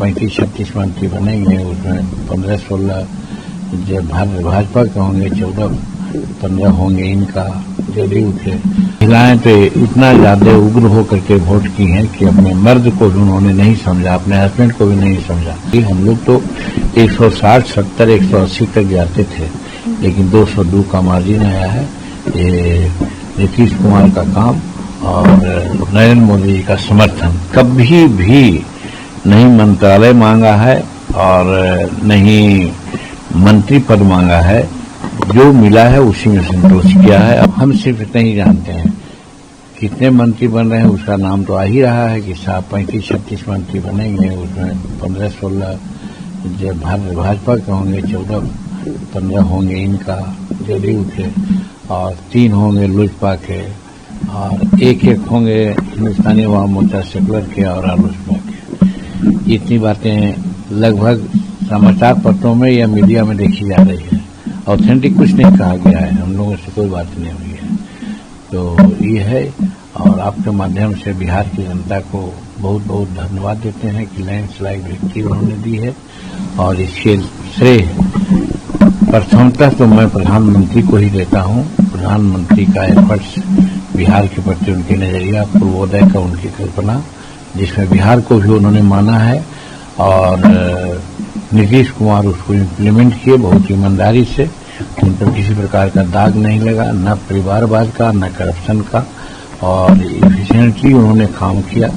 35-36 मंत्री बनेंगे, उसमें 15-16 जो भाजपा के होंगे, 14-15 होंगे इनका जदयू के। महिलाएं तो इतना ज्यादा उग्र होकर के वोट की हैं कि अपने मर्द को भी उन्होंने नहीं समझा, अपने हस्बैंड को भी नहीं समझा। हम लोग तो 160, 70, 180 तक जाते थे, लेकिन 202 का मार्जिन आया है। ये नीतीश कुमार का काम और नरेंद्र मोदी जी का समर्थन। कभी भी नहीं मंत्रालय मांगा है और नहीं मंत्री पद मांगा है, जो मिला है उसी में संतोष किया है। अब हम सिर्फ इतना ही जानते हैं कितने मंत्री बन रहे हैं, उसका नाम तो आ ही रहा है कि 35-36 मंत्री बनेंगे, उसमें 15-16 जो भाजपा के होंगे, 14-15 होंगे इनका जदयू के, और 3 होंगे लोजपा के, और एक होंगे हिंदुस्तानी अवाम मोर्चा सेकुलर के और रालोसपा के। इतनी बातें लगभग समाचार पत्रों में या मीडिया में देखी जा रही है। ऑथेंटिक कुछ नहीं कहा गया है, हम लोगों से कोई बात नहीं हुई है। तो ये है, और आपके माध्यम से बिहार की जनता को बहुत बहुत धन्यवाद देते हैं कि लैंडस्लाइड विक्ट्री उन्होंने दी है। और इसके श्रेय प्रथमतः तो मैं प्रधानमंत्री को ही देता हूँ। प्रधानमंत्री का एफर्ट्स, बिहार के प्रति उनकी नजरिया, पूर्वोदय का उनकी कल्पना, जिसमें बिहार को भी उन्होंने माना है, और नीतीश कुमार उसको इम्प्लीमेंट किए बहुत ईमानदारी से। उन पर किसी प्रकार का दाग नहीं लगा, न परिवारवाद का, न करप्शन का, और इफिशिएंटली उन्होंने काम किया।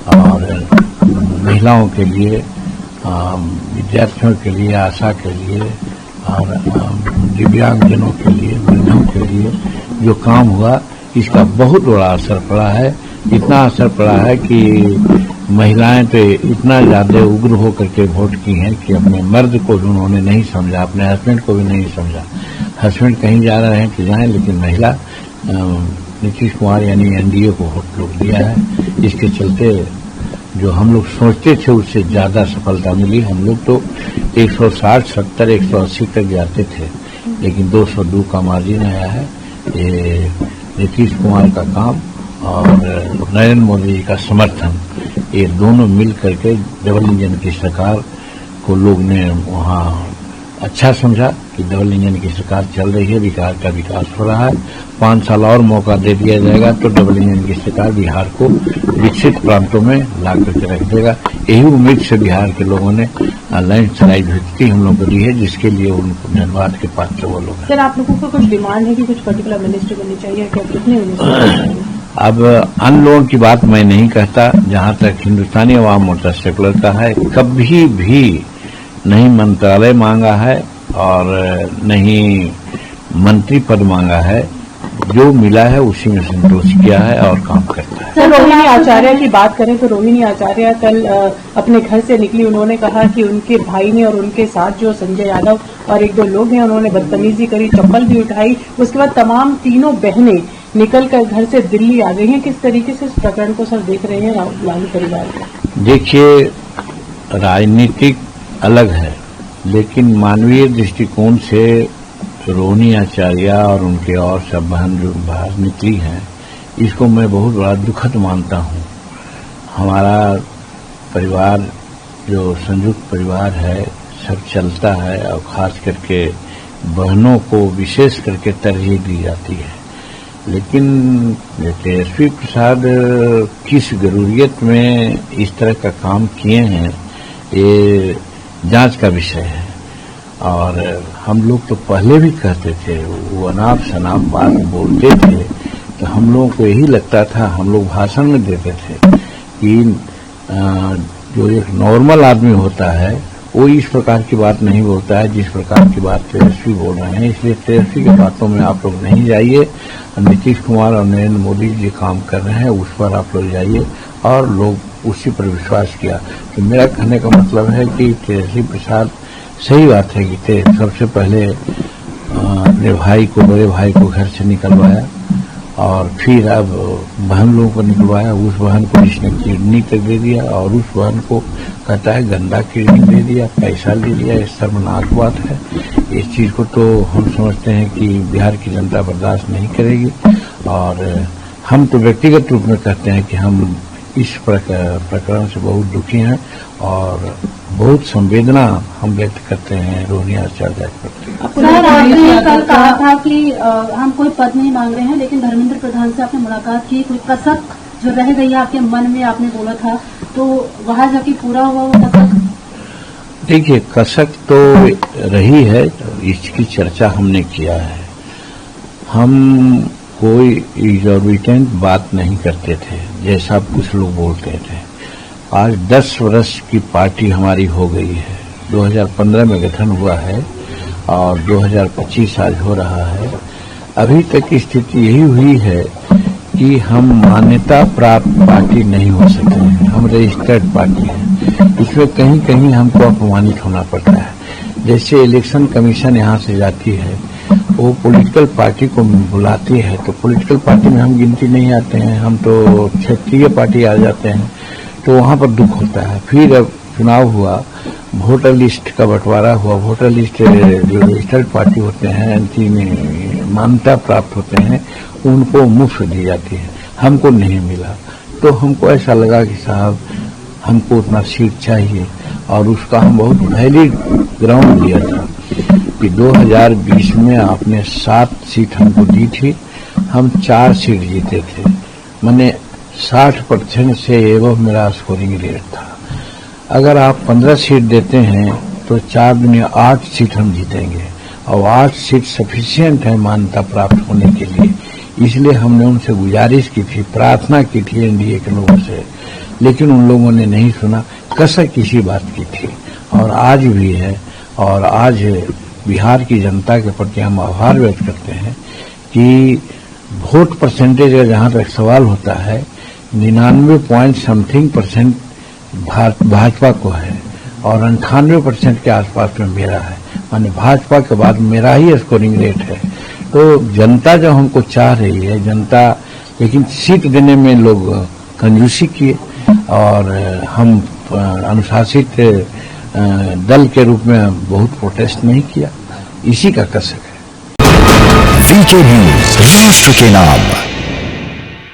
और महिलाओं के लिए, विद्यार्थियों के लिए, आशा के लिए, और दिव्यांगजनों के लिए, वृद्धों के लिए जो काम हुआ, इसका बहुत बड़ा असर पड़ा है। इतना असर पड़ा है कि महिलाएं तो इतना ज्यादा उग्र होकर के वोट की हैं कि अपने मर्द को भी उन्होंने नहीं समझा, अपने हस्बैंड को भी नहीं समझा। हस्बैंड कहीं जा रहे हैं कि जाएं, लेकिन महिला नीतीश कुमार यानी एनडीए को वोट लोग दिया है। इसके चलते जो हम लोग सोचते थे उससे ज्यादा सफलता मिली। हम लोग तो 160, 70, 180 तक जाते थे, लेकिन 202 का मार्जिन आया है। ये नीतीश कुमार का काम और नरेंद्र मोदी जी का समर्थन, ये दोनों मिल करके डबल इंजन की सरकार को लोग ने वहाँ अच्छा समझा कि डबल इंजन की सरकार चल रही है, बिहार का विकास हो रहा है। 5 साल और मौका दे दिया जाएगा तो डबल इंजन की सरकार बिहार को विकसित प्रांतों में ला करके रख देगा। यही उम्मीद से बिहार के लोगों ने लैंडस्लाइड विक्ट्री हम लोग को दी है, जिसके लिए उनको धन्यवाद के पात्र वो लोग हैं। सर, आप लोगों को कुछ डिमांड है कि कुछ पर्टिकुलर मिनिस्टर बननी चाहिए, क्या कितने मिनिस्टर? अब अन्य लोगों की बात मैं नहीं कहता। जहां तक हिंदुस्तानी अवाम मोर्चा सेकुलर का है, कभी भी नहीं मंत्रालय मांगा है और नहीं मंत्री पद मांगा है, जो मिला है उसी में संतोष किया है और काम करता है। सर, रोहिणी आचार्य की बात करें तो रोहिणी आचार्य कल अपने घर से निकली, उन्होंने कहा कि उनके भाई ने और उनके साथ जो संजय यादव और 1-2 लोग हैं, उन्होंने बदतमीजी करी, चप्पल भी उठाई। उसके बाद तमाम तीनों बहनें निकलकर घर से दिल्ली आ गई हैं। किस तरीके से इस प्रकरण को सर देख रहे हैं लालू परिवार का? देखिए, राजनीतिक अलग है, लेकिन मानवीय दृष्टिकोण से रोहिणी आचार्य और उनके और सब बहन जो बाहर निकली हैं, इसको मैं बहुत बड़ा दुखद मानता हूँ। हमारा परिवार जो संयुक्त परिवार है, सब चलता है, और खास करके बहनों को विशेष करके तरजीह दी जाती है। लेकिन तेजस्वी प्रसाद किस जरूरियत में इस तरह का काम किए हैं, ये जांच का विषय है। और हम लोग तो पहले भी कहते थे, वो अनाप शनाप बात बोलते थे, तो हम लोगों को यही लगता था, हम लोग भाषण में देते थे कि जो एक नॉर्मल आदमी होता है वो इस प्रकार की बात नहीं बोलता है जिस प्रकार की बात तेजस्वी बोल रहे हैं। इसलिए तेजस्वी की बातों में आप लोग नहीं जाइए। नीतीश कुमार और नरेंद्र मोदी जी काम कर रहे हैं, उस पर आप लोग जाइए, और लोग उसी पर विश्वास किया। तो मेरा कहने का मतलब है कि तेजस्वी प्रसाद, सही बात है कि सबसे पहले अपने भाई को, बड़े भाई को घर से निकलवाया, और फिर अब बहन लोगों को निकलवाया। उस बहन को इसने किडनी तक दे दिया, और उस बहन को कहता है गंदा किडनी दे दिया, पैसा ले लिया। ये शर्मनाक बात है। इस चीज को तो हम समझते हैं कि बिहार की जनता बर्दाश्त नहीं करेगी। और हम तो व्यक्तिगत रूप में कहते हैं कि हम इस प्रकरण से बहुत दुखी हैं और बहुत संवेदना हम व्यक्त करते हैं रोहिणी आचार्य के प्रति। सर, आपने कल कहा था कि हम कोई पद नहीं मांग रहे हैं, लेकिन धर्मेंद्र प्रधान से आपने मुलाकात की, कोई कसक जो रह गई है आपके मन में, आपने बोला था, तो वहां जाके पूरा हुआ वो कसक? देखिए, कसक तो रही है, इसकी चर्चा हमने किया है। हम कोई एग्जॉर्बिटेंट बात नहीं करते थे, जैसा कुछ लोग बोलते थे। आज 10 वर्ष की पार्टी हमारी हो गई है। 2015 में गठन हुआ है और 2025 आज हो रहा है। अभी तक की स्थिति यही हुई है कि हम मान्यता प्राप्त पार्टी नहीं हो सके हैं, हम रजिस्टर्ड पार्टी हैं। इसमें कहीं कहीं हमको अपमानित होना पड़ता है। जैसे इलेक्शन कमीशन यहाँ से जाती है, वो पॉलिटिकल पार्टी को बुलाती है, तो पॉलिटिकल पार्टी में हम गिनती नहीं आते हैं, हम तो क्षेत्रीय पार्टी आ जाते हैं, तो वहां पर दुख होता है। फिर अब चुनाव हुआ, वोटर लिस्ट का बंटवारा हुआ, वोटर लिस्ट जो रजिस्टर्ड पार्टी होते हैं, इनकी मान्यता प्राप्त होते हैं, उनको मुफ्त दी जाती है, हमको नहीं मिला। तो हमको ऐसा लगा कि साहब हमको उतना सीट चाहिए, और उसका हम बहुत वैलिड ग्राउंड दिया था कि 2020 में आपने 7 सीट हमको दी थी, हम 4 सीट जीते थे, मैंने 60% से एवं मेरा स्कोरिंग रेट था। अगर आप 15 सीट देते हैं तो 4 दूनी 8 सीट हम जीतेंगे, और 8 सीट सफिशिएंट है मान्यता प्राप्त होने के लिए। इसलिए हमने उनसे गुजारिश की थी, प्रार्थना की थी एनडीए के लोगों से, लेकिन उन लोगों ने नहीं सुना, कसक किसी बात की थी, और आज भी है। और आज बिहार की जनता के प्रति हम आभार व्यक्त करते हैं कि वोट परसेंटेज का जहां तक सवाल होता है, 99% भाजपा को है और 98% के आसपास में मेरा है, माने भाजपा के बाद मेरा ही स्कोरिंग रेट है। तो जनता जो हमको चाह रही है, जनता, लेकिन सीट देने में लोग कंजूसी किए, और हम अनुशासित दल के रूप में बहुत प्रोटेस्ट नहीं किया, इसी का कसक है। वीके न्यूज, राष्ट्र के नाम।